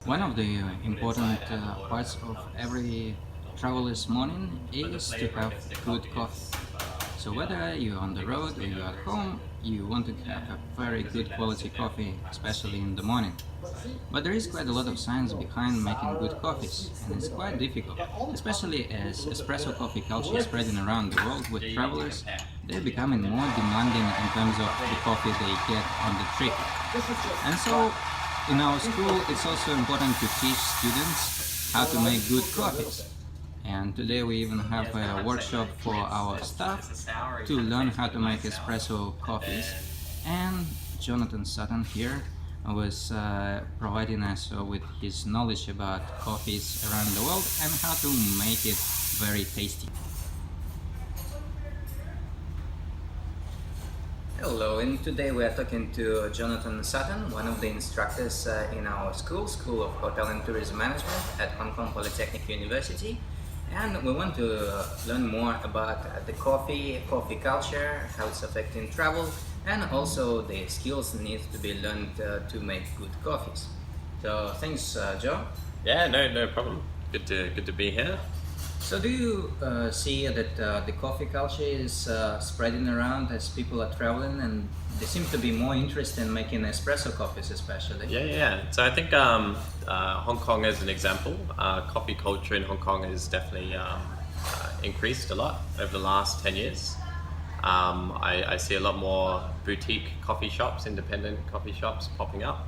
One of the important parts of every traveler's morning is to have good coffee. So whether you're on the road or you're at home, you want to have a very good quality coffee, especially in the morning. But there is quite a lot of science behind making good coffees, and it's quite difficult, especially as espresso coffee culture is spreading around the world with travelers. They're becoming more demanding in terms of the coffee they get on the trip. And so in our school, it's also important to teach students how to make good coffees. And today we even have a workshop for our staff to learn how to make espresso coffees. And Jonathan Sutton here was providing us with his knowledge about coffees around the world and how to make it very tasty. Hello, and today we are talking to Jonathan Sutton, one of the instructors in our School of Hotel and Tourism Management at Hong Kong Polytechnic University. And we want to learn more about the coffee culture, how it's affecting travel, and also the skills needs to be learned to make good coffees. So thanks, Joe. Yeah, no problem. Good to be here. So do you see that the coffee culture is spreading around as people are traveling, and they seem to be more interested in making espresso coffees especially? Yeah. So I think Hong Kong as an example, coffee culture in Hong Kong has definitely increased a lot over the last 10 years. I see a lot more boutique coffee shops, independent coffee shops popping up.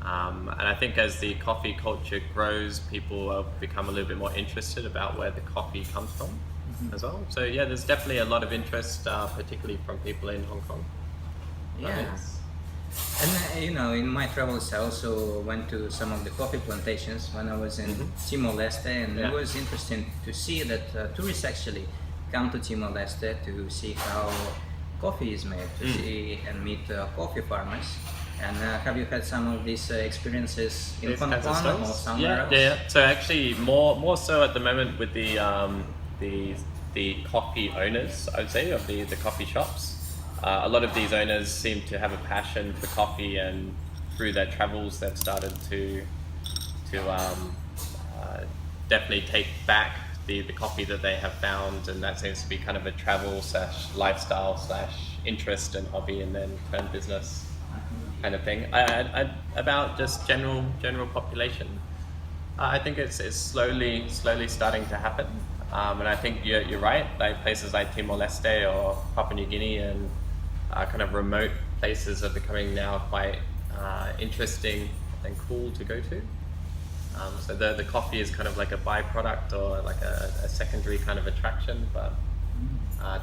And I think as the coffee culture grows, people become a little bit more interested about where the coffee comes from as well. So yeah, there's definitely a lot of interest, particularly from people in Hong Kong. Yeah. And in my travels, I also went to some of the coffee plantations when I was in Timor-Leste, and it was interesting to see that tourists actually come to Timor-Leste to see how coffee is made, to see and meet coffee farmers. And have you had some of these experiences in Hong Kong or somewhere else? Yeah. So actually, more so at the moment with the coffee owners, I would say, of the coffee shops. A lot of these owners seem to have a passion for coffee, and through their travels, they've started to definitely take back the coffee that they have found, and that seems to be kind of a travel / lifestyle / interest and hobby, and then turn business kind of thing. About just general population, I think it's slowly starting to happen, and I think you're right. Like places like Timor-Leste or Papua New Guinea and kind of remote places are becoming now quite interesting and cool to go to. So the coffee is kind of like a byproduct or like a secondary kind of attraction, but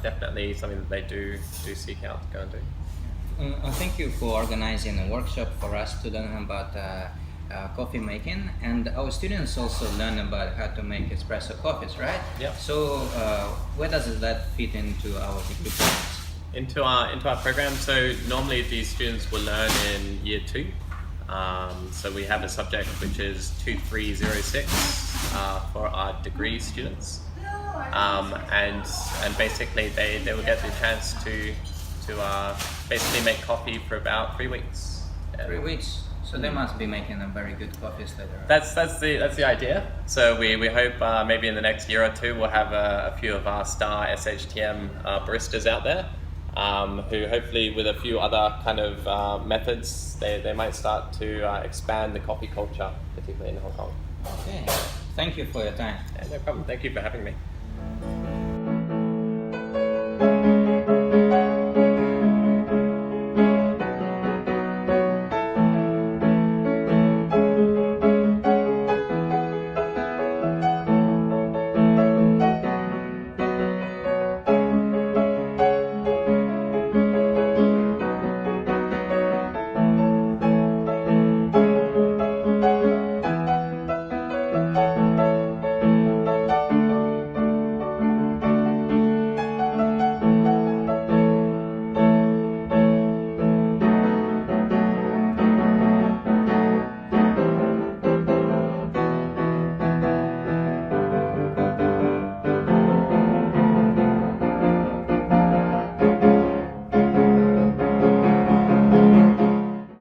definitely something that they do seek out to go and do. Thank you for organizing a workshop for us to learn about coffee making, and our students also learn about how to make espresso coffees, right? Yeah. So where does that fit into our degree programs? Into our program, so normally these students will learn in year 2. So we have a subject which is 2306 for our degree students, and basically they will get the chance to basically make coffee for about 3 weeks. 3 weeks. So they must be making a very good coffees later. That's the idea. So we hope maybe in the next year or 2 we'll have a few of our star SHTM baristas out there, who hopefully with a few other kind of methods they might start to expand the coffee culture, particularly in Hong Kong. Okay. Thank you for your time. Yeah, no problem. Thank you for having me.